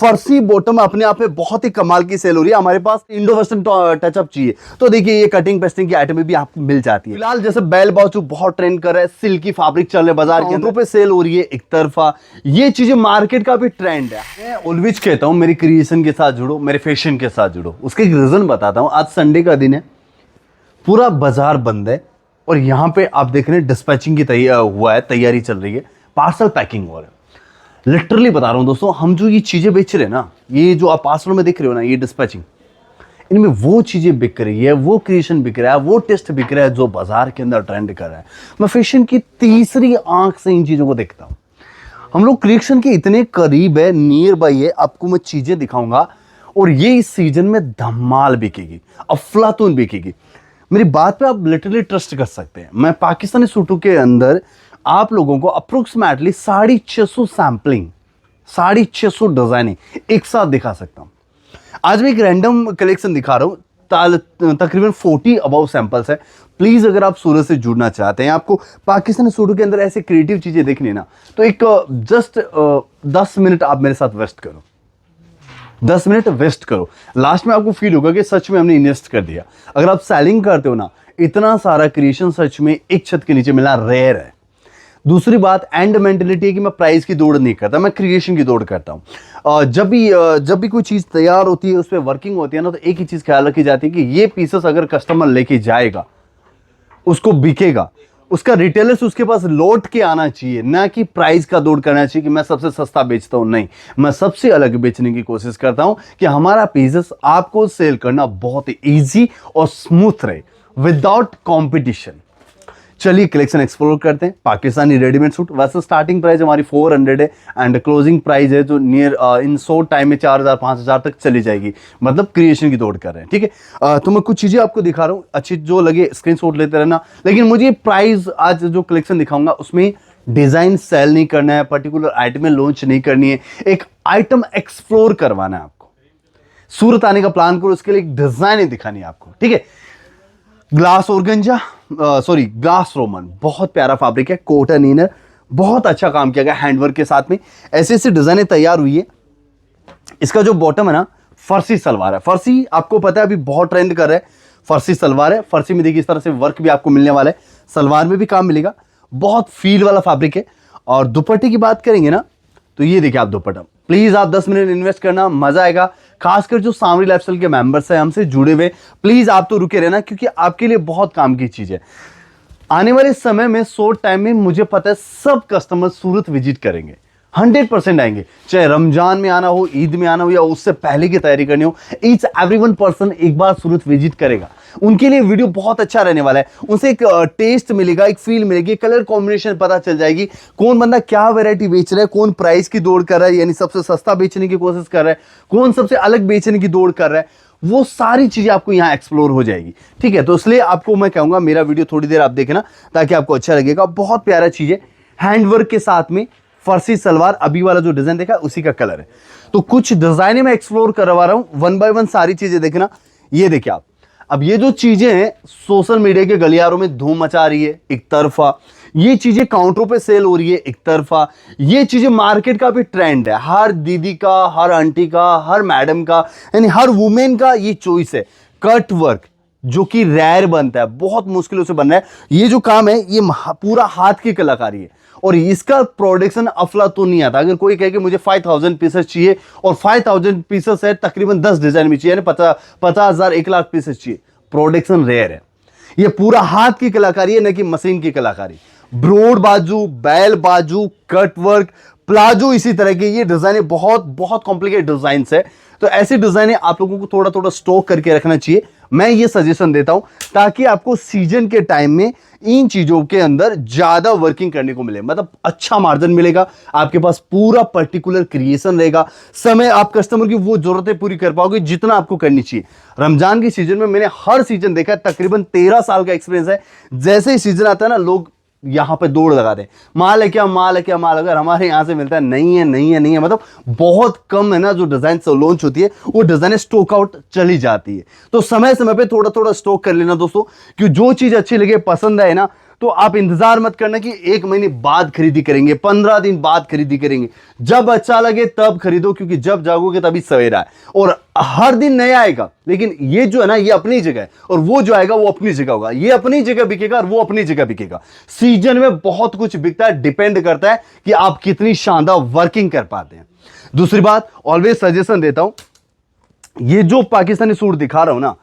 फर्सी बॉटम अपने आप में बहुत ही कमाल की सेल हो रही है। हमारे पास इंडो वेस्टर्न टचअप चाहिए तो देखिए ये कटिंग पेस्टिंग की आइटम भी आपको मिल जाती है। फिलहाल जैसे बेल बाजू बहुत ट्रेंड कर रहा है, सिल्की फैब्रिक चल रहा है बाजार के अंदर पे सेल हो रही है एक तरफा। ये चीजें मार्केट का भी ट्रेंड है। मैं ऑलवेज कहता हूँ मेरी क्रिएशन के साथ जुड़ो, मेरे फैशन के साथ जुड़ो। उसके एक रीजन बताता हूँ। आज संडे का दिन है, पूरा बाजार बंद है और यहाँ पे आप देख रहे हैं डिस्पैचिंग की तैयारी चल रही है, पार्सल पैकिंग हो रहा है। लिटरली बता रहा हूं दोस्तों, हम जो ये चीजें बेच रहे हैं ना, ये जो आप पार्सल में देख रहे हो ना, ये डिस्पैचिंग, इनमें वो चीजें बिक रही है, वो क्रिएशन बिक रहा है, वो टेस्ट बिक रहा है जो बाजार के अंदर ट्रेंड कर रहा है। मैं फैशन की तीसरी आंख से इन चीजों को देखता हूं। हम लोग क्रिएशन के इतने करीब है, नियर बाई है, आपको मैं चीजें दिखाऊंगा और ये इस सीजन में धमाल बिकेगी, अफलातून बिकेगी। मेरी बात पे आप लिटरली ट्रस्ट कर सकते हैं। मैं पाकिस्तानी सूटों के अंदर आप लोगों को अप्रोक्सीमेटली 650 सैम्पलिंग, 650 डिजाइनिंग एक साथ दिखा सकता हूं। आज मैं एक रैंडम कलेक्शन दिखा रहा हूं, तकरीबन 40 अबाउ सैंपल्स है। प्लीज अगर आप सूरत से जुड़ना चाहते हैं, आपको पाकिस्तानी सूटों के अंदर ऐसे क्रिएटिव चीजें देखनी ना, तो एक जस्ट 10 मिनट आप मेरे साथ वेस्ट करो, 10 मिनट वेस्ट करो। लास्ट में आपको फील होगा कि सच में हमने इन्वेस्ट कर दिया। अगर आप सेलिंग करते हो ना, इतना सारा क्रिएशन सच में एक छत के नीचे मिलना रेयर है। दूसरी बात एंड मेंटेलिटी है कि मैं प्राइस की दौड़ नहीं करता, मैं क्रिएशन की दौड़ करता हूं। जब भी कोई चीज तैयार होती है, उस पर वर्किंग होती है ना, तो एक ही चीज ख्याल रखी जाती है कि ये पीसेस अगर कस्टमर लेके जाएगा, उसको बिकेगा, उसका रिटेलर्स उसके पास लौट के आना चाहिए, ना कि प्राइस का दौड़ करना चाहिए कि मैं सबसे सस्ता बेचता हूं। नहीं, मैं सबसे अलग बेचने की कोशिश करता हूं कि हमारा पीसेस आपको सेल करना बहुत ही ईजी और स्मूथ रहे, विदाउट कॉम्पिटिशन। चलिए कलेक्शन एक्सप्लोर करते हैं। पाकिस्तानी रेडीमेड सूट, वैसे स्टार्टिंग प्राइस हमारी 400 है एंड क्लोजिंग प्राइस है जो नियर इन शॉर्ट टाइम में 4000 5000 तक चली जाएगी। मतलब क्रिएशन की दौड़ कर रहे हैं, ठीक है। तो मैं कुछ चीजें आपको दिखा रहा हूँ, अच्छी जो लगे स्क्रीनशॉट लेते रहना। लेकिन मुझे प्राइस आज जो कलेक्शन दिखाऊंगा उसमें डिजाइन सेल नहीं करना है, पर्टिकुलर आइटम लॉन्च नहीं करनी है, एक आइटम एक्सप्लोर करवाना है आपको। सूरत आने का प्लान करो, उसके लिए एक डिजाइन दिखानी है आपको, ठीक है। Glass organza, sorry glass Roman, बहुत प्यारा फैब्रिक है, कॉटन इनर, बहुत अच्छा काम किया गया हैंडवर्क के साथ में। ऐसे ऐसे डिजाइनें तैयार हुई है। इसका जो बॉटम है ना, फर्सी सलवार है। फर्सी आपको पता है अभी बहुत ट्रेंड कर रहा है, फर्सी सलवार है। फर्सी में देखिए इस तरह से वर्क भी आपको मिलने वाला है, सलवार में भी काम मिलेगा, बहुत फील वाला फैब्रिक है। और दुपट्टे की बात करेंगे ना, तो ये देखिए आप दुपट्टा, प्लीज आप 10 मिनट इन्वेस्ट करना, मजा आएगा। खासकर जो सामरी लाइफस्टाइल के मेंबर्स हैं हमसे जुड़े हुए, प्लीज आप तो रुके रहना, क्योंकि आपके लिए बहुत काम की चीज है। आने वाले समय में शॉर्ट टाइम में मुझे पता है सब कस्टमर सूरत विजिट करेंगे, 100% आएंगे। चाहे रमजान में आना हो, ईद में आना हो, या उससे पहले की तैयारी करनी हो, ईच एवरीवन पर्सन एक बार सूरत विजिट करेगा। उनके लिए वीडियो बहुत अच्छा रहने वाला है। उनसे एक टेस्ट मिलेगा, एक फील मिलेगी, कलर कॉम्बिनेशन पता चल जाएगी, कौन बंदा क्या वैरायटी बेच रहा है, कौन प्राइस की दौड़ कर रहा है, यानी सबसे सस्ता बेचने की कोशिश कर रहा है, कौन सबसे अलग बेचने की दौड़ कर रहा है। वो सारी चीजें आपको यहाँ एक्सप्लोर हो जाएगी, ठीक है। तो इसलिए आपको मैं कहूंगा मेरा वीडियो थोड़ी देर आप देखना, ताकि आपको अच्छा लगेगा। बहुत प्यारा चीज है, हैंडवर्क के साथ में फर्सी सलवार, अभी वाला जो डिजाइन देखा उसी का कलर है। तो कुछ डिजाइन में एक्सप्लोर करवा रहा हूं, 1 बाय 1 सारी चीजें देखना। ये देखिए आप, अब ये जो चीजें हैं सोशल मीडिया के गलियारों में धूम मचा रही है एक तरफा, ये चीजें काउंटरों पे सेल हो रही है एक तरफा, ये चीजें मार्केट का भी ट्रेंड है। हर दीदी का, हर आंटी का, हर मैडम का, यानी हर वुमेन का ये चॉइस है। कट वर्क जो कि रेयर बनता है, बहुत मुश्किलों से बन रहा है। ये जो काम है ये पूरा हाथ की कलाकारी है और इसका प्रोडक्शन अफलातून नहीं आता। अगर कोई कहे कि मुझे 5000 पीसेस चाहिए और 5000 पीसेस है, तकरीबन 10 डिजाइन में चाहिए, यानी 50,000 1 लाख पीसेस चाहिए, प्रोडक्शन रेयर है। ये पूरा हाथ की कलाकारी है, न कि मशीन की कलाकारी। ब्रोड बाजू, बैल बाजू, कट वर्क, प्लाजो, इसी तरह के ये डिजाइन बहुत बहुत कॉम्प्लिकेटेड डिजाइन है। तो ऐसी डिजाइन आप लोगों को थोड़ा थोड़ा स्टॉक करके रखना चाहिए। मैं ये सजेशन देता हूं ताकि आपको सीजन के टाइम में इन चीजों के अंदर ज्यादा वर्किंग करने को मिले, मतलब अच्छा मार्जिन मिलेगा, आपके पास पूरा पर्टिकुलर क्रिएशन रहेगा, समय आप कस्टमर की वो जरूरतें पूरी कर पाओगे जितना आपको करनी चाहिए। रमजान के सीजन में मैंने हर सीजन देखा है, तकरीबन 13 साल का एक्सपीरियंस है। जैसे ही सीजन आता है ना, लोग यहां पे दौड़ लगा दे, माल है क्या, माल है क्या, माल अगर हमारे यहां से मिलता है, नहीं है नहीं है नहीं है, मतलब बहुत कम है ना जो डिजाइन लॉन्च होती है, वो डिजाइन स्टॉक आउट चली जाती है। तो समय समय पे थोड़ा थोड़ा स्टॉक कर लेना दोस्तों, कि जो चीज अच्छी लगे, पसंद आए ना, तो आप इंतजार मत करना कि 1 महीने बाद खरीदी करेंगे, 15 दिन बाद खरीदी करेंगे। जब अच्छा लगे तब खरीदो, क्योंकि जब जागोगे तभी सवेरा है और हर दिन नया आएगा। लेकिन ये जो है ना, ये अपनी जगह है और वो जो आएगा वो अपनी जगह होगा। ये अपनी जगह बिकेगा और वो अपनी जगह बिकेगा। सीजन में बहुत कुछ बिकता है, डिपेंड करता है कि आप कितनी शानदार वर्किंग कर पाते हैं। दूसरी बात, ऑलवेज सजेशन देता हूं, ये जो पाकिस्तानी सूट दिखा रहा हूं ना,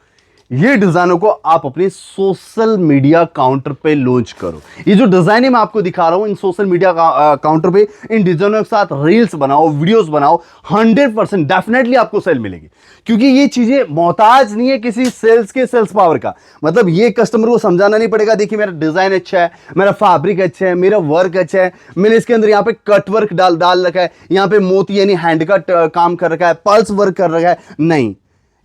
ये डिजाइनों को आप अपने सोशल मीडिया काउंटर पे लॉन्च करो। ये जो डिजाइन है मैं आपको दिखा रहा हूं, इन सोशल मीडिया काउंटर पे इन डिजाइनों के साथ रील्स बनाओ, वीडियोस बनाओ, 100% डेफिनेटली आपको सेल मिलेगी। क्योंकि ये चीजें मोहताज नहीं है किसी सेल्स पावर का। मतलब ये कस्टमर को समझाना नहीं पड़ेगा, देखिए मेरा डिजाइन अच्छा है, मेरा फैब्रिक अच्छा है, मेरा वर्क अच्छा है, मैंने इसके अंदर यहाँ पे कट वर्क डाल रखा है, यहाँ पे मोती यानी हैंड का काम कर रखा है, पल्स वर्क कर रखा है। नहीं,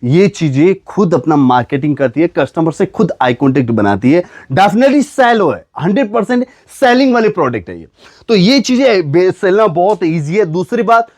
ये चीजें खुद अपना मार्केटिंग करती है, कस्टमर से खुद आई कांटेक्ट बनाती है, डेफिनेटली सेल हो है, 100% सेलिंग वाले प्रोडक्ट है ये। तो ये चीजें सेलना बहुत इजी है। दूसरी बात,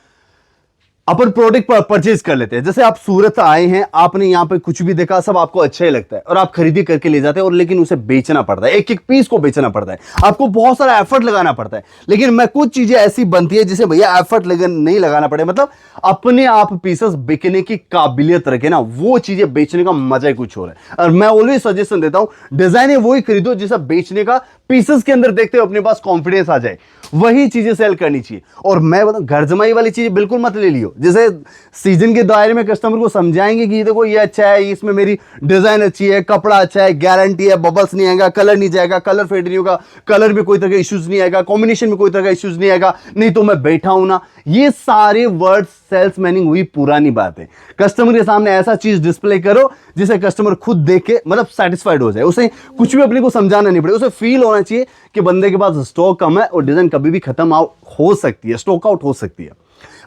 अपन प्रोडक्ट परचेज कर लेते हैं। जैसे आप सूरत आए हैं, आपने यहाँ पे कुछ भी देखा, सब आपको अच्छा ही लगता है और आप खरीदी करके ले जाते हैं, और लेकिन उसे बेचना पड़ता है, एक एक पीस को बेचना पड़ता है, आपको बहुत सारा एफर्ट लगाना पड़ता है। लेकिन मैं कुछ चीजें ऐसी बनती है जिसे भैया एफर्ट नहीं लगाना पड़े, मतलब अपने आप पीसेस बिकने की काबिलियत रखे ना, वो चीजें बेचने का मजा ही कुछ हो रहा है। और मैं ऑलवेज सजेशन देता हूं, डिजाइन है वही खरीदो जिसे बेचने का पीसेस के अंदर देखते हो अपने पास कॉन्फिडेंस आ जाए, वही चीजें सेल करनी चाहिए। और मैं बताऊं, घर जमाई वाली चीजें बिल्कुल मत ले लियो। जैसे सीजन के दायरे में कस्टमर को समझाएंगे कि देखो ये अच्छा है, इसमें मेरी डिजाइन अच्छी है, कपड़ा अच्छा है, गारंटी है, बबल्स नहीं आएगा, कलर नहीं जाएगा, कलर फेड नहीं होगा, कलर में कोई तरह का इश्यूज नहीं आएगा, कॉम्बिनेशन में कोई तरह का इश्यूज नहीं आएगा, नहीं तो मैं बैठा हूं ना। ये सारे वर्ड्स सेल्स मैनिंग हुई पुरानी बात है। कस्टमर के सामने ऐसा चीज डिस्प्ले करो जिसे कस्टमर खुद देख के मतलब सेटिस्फाइड हो जाए, उसे कुछ भी अपने को समझाना नहीं पड़े, उसे फील होना चाहिए कि बंदे के पास स्टॉक कम है और डिजाइन कभी भी खत्म हो सकती है, स्टॉक आउट हो सकती है।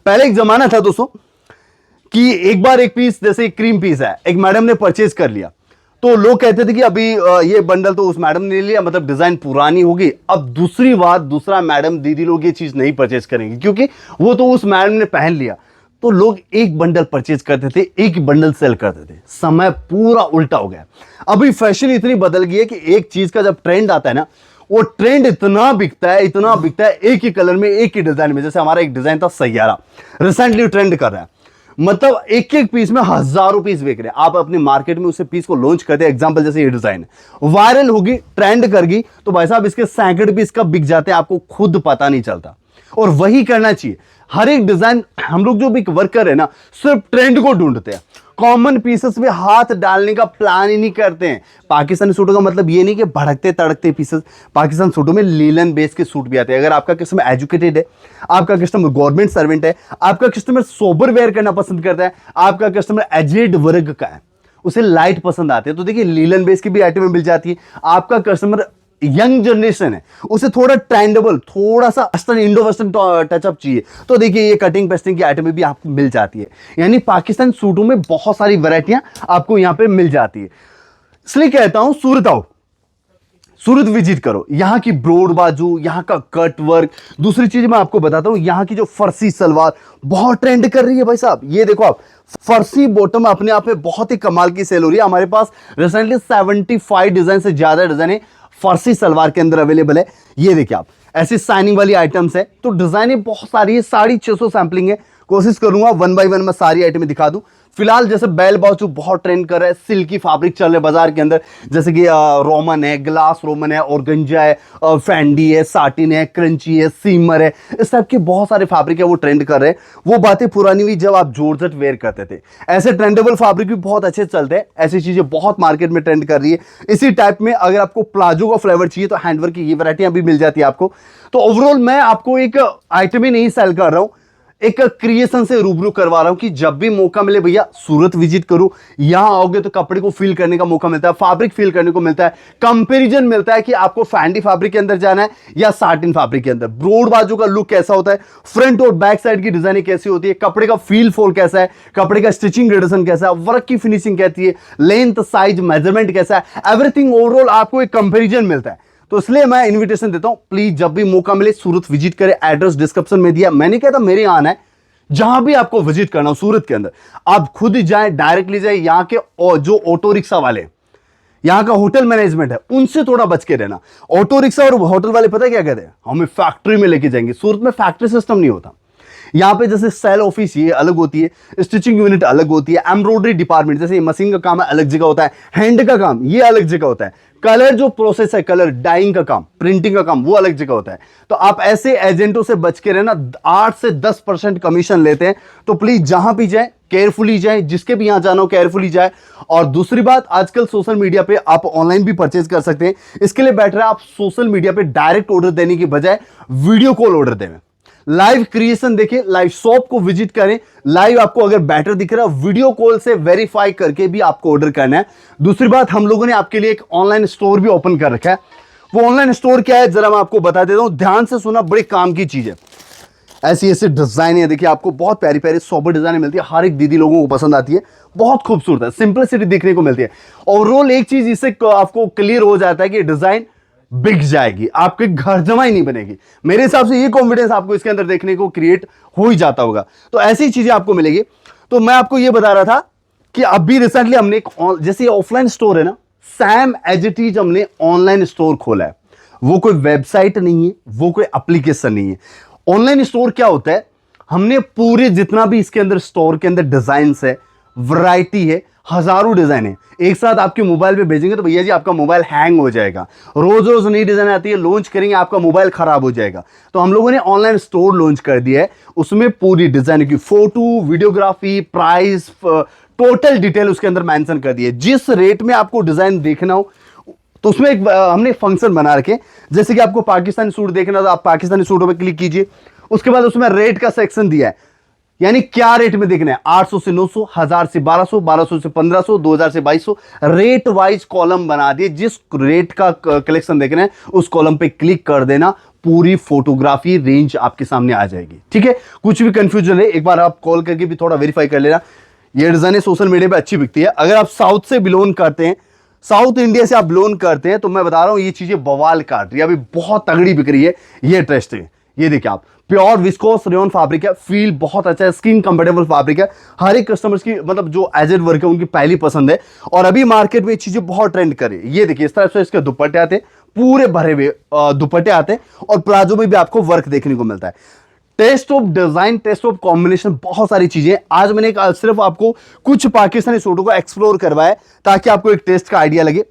पहले एक जमाना था दोस्तों कि एक बार एक पीस, जैसे क्रीम पीस है, एक मैडम ने परचेज कर लिया, तो लोग कहते थे कि अभी ये बंडल तो उस मैडम ने ले लिया, मतलब डिजाइन पुरानी होगी। अब दूसरी बात, दूसरा मैडम दीदी लोग ये चीज नहीं परचेज करेंगे क्योंकि वो तो उस मैडम ने पहन लिया। तो लोग एक बंडल परचेज करते थे, एक बंडल सेल करते थे। समय पूरा उल्टा हो गया। अभी फैशन इतनी बदल गई है कि एक चीज का जब ट्रेंड आता है ना, वो ट्रेंड इतना बिकता है, इतना बिकता है, एक ही कलर में, एक ही डिजाइन में। जैसे हमारा एक डिजाइन था सैयारा, रिसेंटली ट्रेंड कर रहा है, मतलब एक एक पीस में हजारों पीस बेच रहे हैं। आप अपनी मार्केट में उसे पीस को लॉन्च करते हैं, एग्जांपल जैसे ये डिजाइन वायरल होगी, ट्रेंड कर गई, तो भाई साहब इसके सैकड़े पीस कब बिक जाते हैं आपको खुद पता नहीं चलता। और वही करना चाहिए। हर एक डिजाइन, हम लोग जो भी वर्कर है ना, सिर्फ ट्रेंड को ढूंढते हैं, कॉमन पीसेस में हाथ डालने का प्लान ही नहीं करते हैं। पाकिस्तानी सूटों का मतलब ये नहीं कि भड़कते तड़कते पीसेस, पाकिस्तान सूटों में लीलन बेस के सूट भी आते हैं। अगर आपका कस्टमर एजुकेटेड है, आपका कस्टमर गवर्नमेंट सर्वेंट है, आपका कस्टमर सोबर वेयर करना पसंद करता है, आपका कस्टमर एजेड वर्ग का है, उसे लाइट पसंद आते हैं, तो देखिए लीलन बेस की भी आइटमें मिल जाती है। आपका कस्टमर यंग जनरेशन है, उसे थोड़ा ट्रेंडेबल, थोड़ा सा वेस्टर्न, इंडो वेस्टर्न टचअप चाहिए, तो देखिए ये कटिंग पेस्टिंग की आइटमें भी आपको मिल जाती है। यानी पाकिस्तान सूटों में बहुत सारी वैरायटियां आपको यहां पे मिल जाती है। इसलिए कहता हूं सूरत आओ, सूरत विजिट करो। यहाँ की ब्रॉड बाजू, यहाँ का कट वर्क। दूसरी चीज मैं आपको बताता हूँ, यहाँ की जो फर्सी सलवार बहुत ट्रेंड कर रही है भाई साहब। ये देखो आप, फर्सी बॉटम अपने आप में बहुत ही कमाल की सेल हो रही है। हमारे पास रिसेंटली 75 डिजाइन से ज्यादा डिजाइन है फर्सी सलवार के अंदर अवेलेबल है। ये देखिए आप, ऐसी साइनिंग वाली आइटम्स है, तो डिजाइनें बहुत सारी है, 650 सैंपलिंग है। कोशिश करूंगा 1 बाय 1 मैं सारी आइटमें दिखा दूं। फिलहाल जैसे बेल बाउचू बहुत ट्रेंड कर रहा है, सिल्की फैब्रिक चल रहे हैं बाजार के अंदर, जैसे कि रोमन है, ग्लास रोमन है, ऑर्गेंजा है, फैंडी है, साटिन है, क्रंची है, सीमर है, इस टाइप के बहुत सारे फैब्रिक है वो ट्रेंड कर रहे हैं। वो बातें पुरानी हुई जब आप जॉर्जेट वेयर करते थे। ऐसे ट्रेंडेबल फैब्रिक भी बहुत अच्छे चलते हैं, ऐसी चीजें बहुत मार्केट में ट्रेंड कर रही है। इसी टाइप में अगर आपको प्लाजो का फ्लेवर चाहिए तो हैंडवर्क की ये वैरायटियां भी मिल जाती है आपको। तो ओवरऑल मैं आपको एक आइटम ही नहीं सेल कर रहा हूं, एक क्रिएशन से रूबरू करवा रहा हूं कि जब भी मौका मिले भैया सूरत विजिट करो। यहां आओगे तो कपड़े को फील करने का मौका मिलता है, फैब्रिक फील करने को मिलता है, कंपैरिजन मिलता है कि आपको फैंडी फैब्रिक के अंदर जाना है या साटिन फैब्रिक के अंदर, ब्रॉड बाजू का लुक कैसा होता है, फ्रंट और बैक साइड की डिजाइनिंग कैसी होती है, कपड़े का फील फोल कैसा है, कपड़े का स्टिचिंग ग्रेडेशन कैसा है, वर्क की फिनिशिंग कैसी है, लेंथ साइज मेजरमेंट कैसा है, एवरीथिंग ओवरऑल आपको एक कंपेरिजन मिलता है। तो इसलिए मैं इन्विटेशन देता हूं, प्लीज जब भी मौका मिले सूरत विजिट करें। एड्रेस डिस्क्रिप्शन में दिया, मैंने कहता मेरे यहां आना है, जहां भी आपको विजिट करना हो सूरत के अंदर आप खुद ही जाएं, डायरेक्टली जाएं। यहां के जो ऑटो रिक्शा वाले, यहाँ का होटल मैनेजमेंट है, उनसे थोड़ा बच के रहना। ऑटो रिक्शा और होटल वाले पता है क्या कहते हैं, हमें फैक्ट्री में लेके जाएंगे। सूरत में फैक्ट्री सिस्टम नहीं होता। यहाँ पे जैसे सेल ऑफिस ये अलग होती है, स्टिचिंग यूनिट अलग होती है, एम्ब्रॉयडरी डिपार्टमेंट जैसे मशीन का काम है अलग जगह होता है, हैंड का काम ये अलग जगह होता है, कलर जो प्रोसेस है, कलर डाइंग का काम, प्रिंटिंग का काम वो अलग जगह होता है। तो आप ऐसे एजेंटों से बच के रहना, 8 से 10% कमीशन लेते हैं। तो प्लीज जहां भी जाए केयरफुली जाए, जिसके भी यहां जाना हो केयरफुली जाए। और दूसरी बात, आजकल सोशल मीडिया पे आप ऑनलाइन भी परचेज कर सकते हैं। इसके लिए बेटर है आप सोशल मीडिया पे डायरेक्ट ऑर्डर देने की बजाय वीडियो कॉल ऑर्डर दें, लाइव क्रिएशन देखें, लाइव शॉप को विजिट करें। लाइव आपको अगर बेटर दिख रहा है, वीडियो कॉल से वेरीफाई करके भी आपको ऑर्डर करना है। दूसरी बात, हम लोगों ने आपके लिए एक ऑनलाइन स्टोर भी ओपन कर रखा है। वो ऑनलाइन स्टोर क्या है जरा मैं आपको बता देता हूं, ध्यान से सुना, बड़े काम की चीज है। ऐसी ऐसी डिजाइन है, देखिए आपको बहुत प्यारी प्यारी सोबर डिजाइन मिलती है, हर एक दीदी लोगों को पसंद आती है, बहुत खूबसूरत है, सिंपलिसिटी देखने को मिलती है। ओवरऑल एक चीज इससे आपको क्लियर हो जाता है कि डिजाइन बिक जाएगी, आपके घर जमा ही नहीं बनेगी। मेरे हिसाब से ये कॉन्फिडेंस आपको इसके अंदर देखने को क्रिएट हो ही जाता होगा। तो ऐसी चीजें आपको मिलेगी। तो मैं आपको ये बता रहा था कि अभी रिसेंटली हमने एक जैसे ऑफलाइन स्टोर है ना, सैम एज इट इज हमने ऑनलाइन स्टोर खोला है। वो कोई वेबसाइट नहीं है, वो कोई एप्लीकेशन नहीं है। ऑनलाइन स्टोर क्या होता है, हमने पूरे जितना भी इसके अंदर स्टोर के अंदर डिजाइन है, वैरायटी है, हजारों डिजाइन है, एक साथ आपके मोबाइल पे भेजेंगे तो भैया जी आपका मोबाइल हैंग हो जाएगा। रोज रोज नई डिजाइन आती है, लॉन्च करेंगे आपका मोबाइल खराब हो जाएगा। तो हम लोगों ने ऑनलाइन स्टोर लॉन्च कर दिया है, उसमें पूरी डिजाइन की photo, videography, price, total detail उसके अंदर मेंशन कर दी है। जिस रेट में आपको डिजाइन देखना हो, तो उसमें एक हमने फंक्शन बना रखे, जैसे कि आपको पाकिस्तानी सूट देखना तो आप पाकिस्तानी सूटों पर क्लिक कीजिए, उसके बाद उसमें रेट का सेक्शन दिया है, यानी क्या रेट में देखना है, 800 से 900, 1000 से 1200, 1200 से 1500, 2000 से 2200, रेट वाइज कॉलम बना दिए। जिस रेट का कलेक्शन देखना है उस कॉलम पे क्लिक कर देना, पूरी फोटोग्राफी रेंज आपके सामने आ जाएगी। ठीक है, कुछ भी कंफ्यूजन है एक बार आप कॉल करके भी थोड़ा वेरीफाई कर लेना। ये डिजाइन सोशल मीडिया पे अच्छी बिकती है। अगर आप साउथ से बिलोंग करते हैं, साउथ इंडिया से आप बिलोंग करते हैं, तो मैं बता रहा हूं ये चीजें बवाल काट रही है, अभी बहुत तगड़ी बिक रही है। ये ट्रस्ट है, ये देखिए आप, प्योर विस्कोस रेयन फैब्रिक है, फील बहुत अच्छा है, स्किन कंफर्टेबल फैब्रिक है। हर एक कस्टमर्स की मतलब जो एजेड वर्क है उनकी पहली पसंद है। और अभी मार्केट में ये चीजें बहुत ट्रेंड कर रही है। ये देखिए इस तरह से इसके दुपट्टे आते हैं, पूरे भरे हुए दुपट्टे आते हैं, और प्लाजो में भी आपको वर्क देखने को मिलता है। Taste of design, taste of combination, बहुत सारी चीजें। आज मैंने सिर्फ आपको कुछ पाकिस्तानी सूटों को एक्सप्लोर करवाया ताकि आपको एक टेस्ट का आइडिया लगे।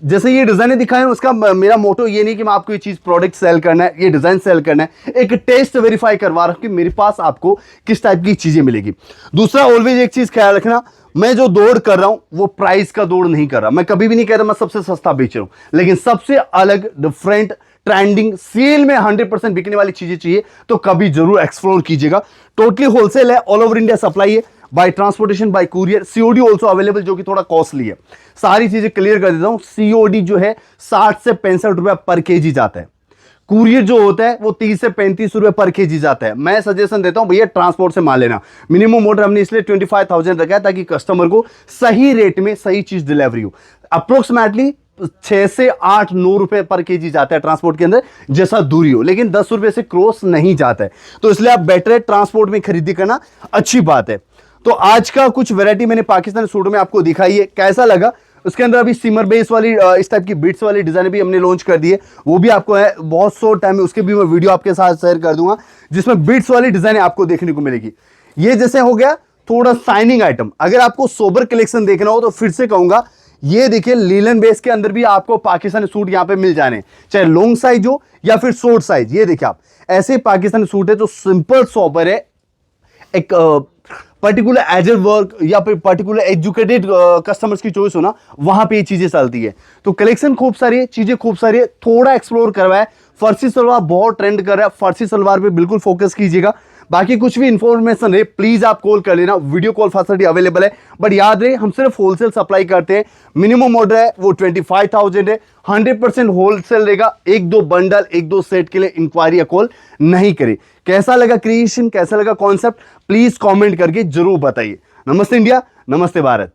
जैसे ये डिजाइन दिखाए, उसका मेरा मोटो ये नहीं कि मैं आपको ये चीज प्रोडक्ट सेल करना है, ये डिजाइन सेल करना है, एक टेस्ट वेरीफाई करवा रहा हूं कि मेरे पास आपको किस टाइप की चीजें मिलेगी। दूसरा, ऑलवेज एक चीज ख्याल रखना, मैं जो दौड़ कर रहा हूं वो प्राइस का दौड़ नहीं कर रहा। मैं कभी भी नहीं कहता मैं सबसे सस्ता बेच रहा हूं, लेकिन सबसे अलग, डिफरेंट, ट्रेंडिंग, सेल में 100% बिकने वाली चीजें चाहिए तो कभी जरूर एक्सप्लोर कीजिएगा। टोटली होलसेल है, ऑल ओवर इंडिया सप्लाई है, by transportation, by courier, COD also available, जो कि थोड़ा कॉस्टली है। सारी चीजें क्लियर कर देता हूं, सीओडी जो है 60 से 65 रुपए पर केजी जाता है, कुरियर जो होता है वो 30 से 35 रुपए पर केजी जाता है। मैं सजेशन देता हूं भैया ट्रांसपोर्ट से माल लेना। मिनिमम ऑर्डर हमने इसलिए 25,000 रखा है ताकि कस्टमर को सही रेट में सही चीज डिलीवरी हो। अप्रोक्सीमेटली 6 से 8, 9 रुपए पर केजी जाता है ट्रांसपोर्ट के अंदर, जैसा दूरी हो, लेकिन 10 रुपए से क्रॉस नहीं जाता है। तो इसलिए आप बेटर है ट्रांसपोर्ट में खरीदी करना, अच्छी बात है। तो आज का कुछ वैरायटी मैंने पाकिस्तानी सूटों में आपको दिखाई है, कैसा लगा? उसके अंदर अभी सिमर बेस वाली इस टाइप की बीट्स वाली डिजाइन भी हमने लॉन्च कर दी है, वो भी आपको है बहुत शॉर्ट टाइम में, उसके भी मैं वीडियो आपके साथ शेयर कर दूंगा, जिसमें बीट्स वाली डिजाइन आपको देखने को मिलेगी। ये जैसे हो गया थोड़ा शाइनिंग आइटम। अगर आपको सोबर कलेक्शन देखना हो तो फिर से कहूंगा, ये देखिए लीलन बेस के अंदर भी आपको पाकिस्तानी सूट यहां पे मिल जाने, चाहे लॉन्ग साइज हो या फिर शॉर्ट साइज। ये देखिए आप, ऐसे पाकिस्तानी सूट है जो सिंपल सोबर है, एक पर्टिकुलर एजर वर्क या फिर पर्टिकुलर एजुकेटेड कस्टमर्स की चॉइस हो ना, वहां पे ये चीजें चलती है। तो कलेक्शन खूब सारी है, चीजें खूब सारी है, थोड़ा एक्सप्लोर करवाए। फर्सी सलवार बहुत ट्रेंड कर रहा है, फर्सी सलवार पे बिल्कुल फोकस कीजिएगा। बाकी कुछ भी इंफॉर्मेशन है प्लीज आप कॉल कर लेना, वीडियो कॉल फैसिलिटी अवेलेबल है। बट याद रहे हम सिर्फ होलसेल सप्लाई करते हैं, मिनिमम ऑर्डर है वो 25,000 है, 100% होलसेल रहेगा। 1-2 बंडल, 1-2 सेट के लिए इंक्वायरी या कॉल नहीं करें। कैसा लगा क्रिएशन, कैसा लगा कॉन्सेप्ट, प्लीज कमेंट करके जरूर बताइए। नमस्ते इंडिया, नमस्ते भारत।